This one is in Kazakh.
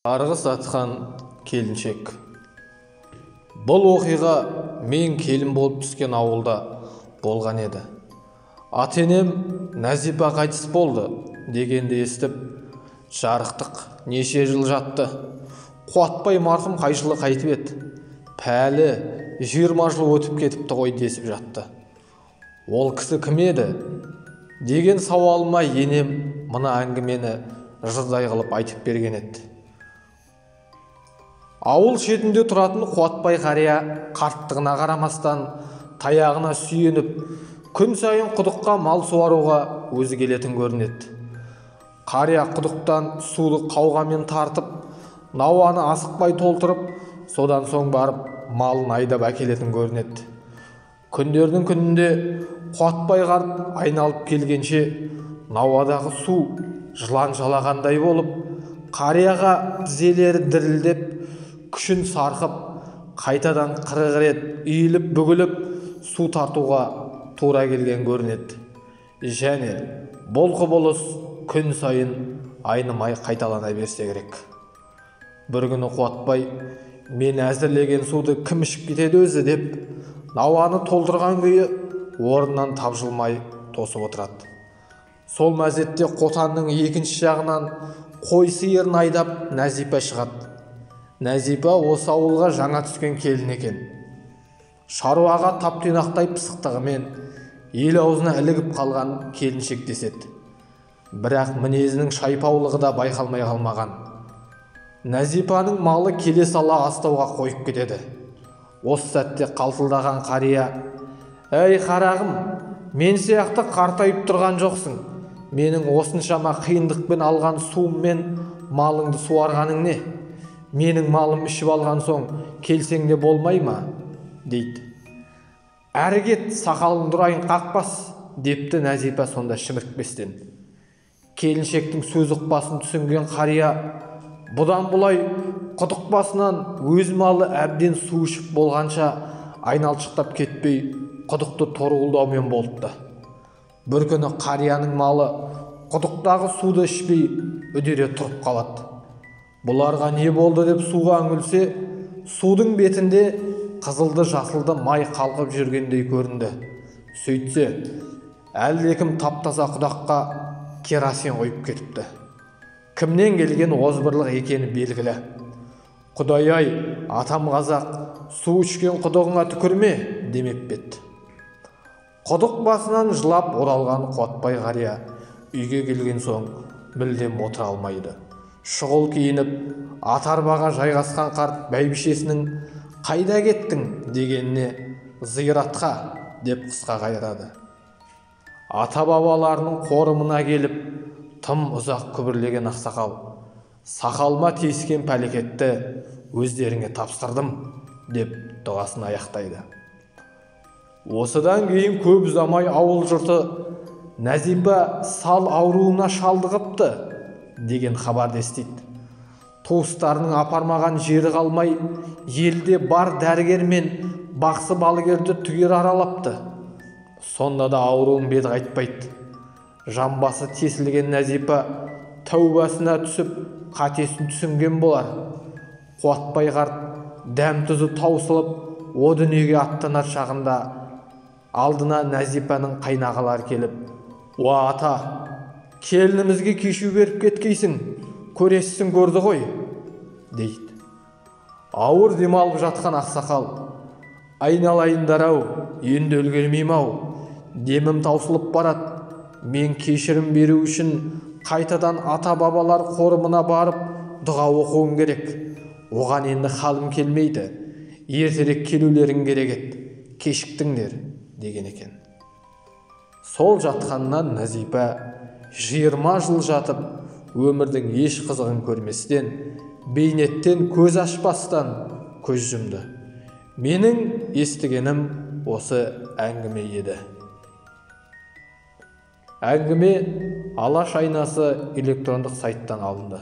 Қарғыс атқан келіншек. Бұл оқиға мен келін болып түскен ауылда болған еді. Ата-енем Нәзипа қайтыс болды дегенді естіп, жарықтық неше жыл жатты. Қуатбай марқұм қай жылы қайтып еді? Пәлі 20 жыл өтіп кетіпті ғой десіп жатты. Ол кісі кім еді? Деген сауалыма енем мына әңгімені жырдай қылып айтып берген еді. Ауыл шетінде тұратын Қуатбай қария қарттығына қарамастан таяғына сүйеніп, күн сайын құдыққа мал суаруға өзі келетін көрінеді. Қария құдықтан суды қауғамен тартып, науаны асықпай толтырып, содан соң барып малын айдап әкелетін көрінеді. Күндердің күнінде Қуатбай қарт айналып келгенше науадағы су жылан жалағандай болып, қарияға тізелері дірілдеп, күшін сарқып, қайтадан қырық рет үйіліп бүгіліп су тартуға тура келген көрінеді. Және бұл құбылыс күн сайын айнымай қайталана берсе керек. Бір күні Қуатбай, мен әзірлеген суды кім ішіп кетеді өзі деп, науаны толтырған күйі орнынан тапжылмай тосып отырады. Сол мезетте қотанның екінші жағынан қой сиырын айдап Нәзипа шығады. Нәзипа осы ауылға жаңа түскен келін екен. Шаруаға тап-тұйнақтай пысықтығымен ел аузына ілігіп қалған келіншек деседі. Бірақ мінезінің шайпаулығы да байқалмай қалмаған. Нәзипаның малы келе сала астауға қойып кетеді. Осы сәтте қалтылдаған қария: «Әй қарағым, мен сияқты қартайып тұрған жоқсың. Менің осыншама қиындықпен алған суым мен малыңды суарғаның не? Менің малым ішіп алған соң келсең де болмай ма?» дейді. «Әрі кет, сақалың дұрайын қақпас», депті Нәзипа сонда шімірікпестен. Келіншектің сөз ұқпасын түсінген қария бұдан бұлай құдық басынан өз малы әбден су ішіп болғанша айналшықтап кетпей құдықты торғылдаумен болыпты. Бір күні қарияның малы құдықтағы суды ішпей үдере тұрып қалады. Бұларға не болды деп суға үңілсе, судың бетінде қызылды жасылды май қалқып жүргендей көрінді. Сөйтсе, әлдекім таптаса құдаққа керосин қойып кетіпті. Кімнен келген озбырлық екені белгілі. «Құдай-ай, атам қазақ, су ішкен құдығыңа түкірме» демеп еді. Құдық басынан жылап оралған Қуатбай қария үйге келген соң мүлдем отыра алмайды. Шұғыл киініп, ат-арбаға жайғасқан қарт бәйбішесінің «Қайда кеттің?» дегеніне «Зиратқа» деп қысқа қайырады. Ата-бабаларының қорымына келіп, тым ұзақ күбірлеген ақсақал: «Сақалыма тиіскен пәлекетті өздеріңе тапсырдым» деп дұғасын аяқтайды. Осыдан кейін көп ұзамай ауыл жұрты «Нәзипа сал ауруына шалдығыпты» деген хабарды естиді. Туыстарының апармаған жері қалмай, елде бар дәрігер мен бақсы балгерді түгел аралапты. Сонда да ауруын бет қайтпайды. Жамбасы тесілген Нәзипа тәубасына түсіп, қатесін түсінген болар. Қуатбай қарт дәм-тұзы таусылып, о дүниеге аттанар шағында алдына Нәзипаның қайнағалары келіп: «Уа ата, келінімізге кешу беріп кеткейсің, көресісін көрді ғой» дейді. Ауыр демалып жатқан ақсақал: «Айналайындар-ау, енді өлгермеймін-ау, демім таусылып барады. Мен кешірім беру үшін қайтадан ата-бабалар қорымына барып дұға оқуым керек. Оған енді халім келмейді. Ертерек келулерің керек еді. Кешіктіңдер» деген екен. Сол жатқаннан Нәзипа 20 жыл жатып, өмірдің еш қызығын көрместен, бейнеттен көз ашпастан көз жұмды. Менің естігенім осы әңгіме еді. Әңгіме Алаш айнасы электрондық сайттан алынды.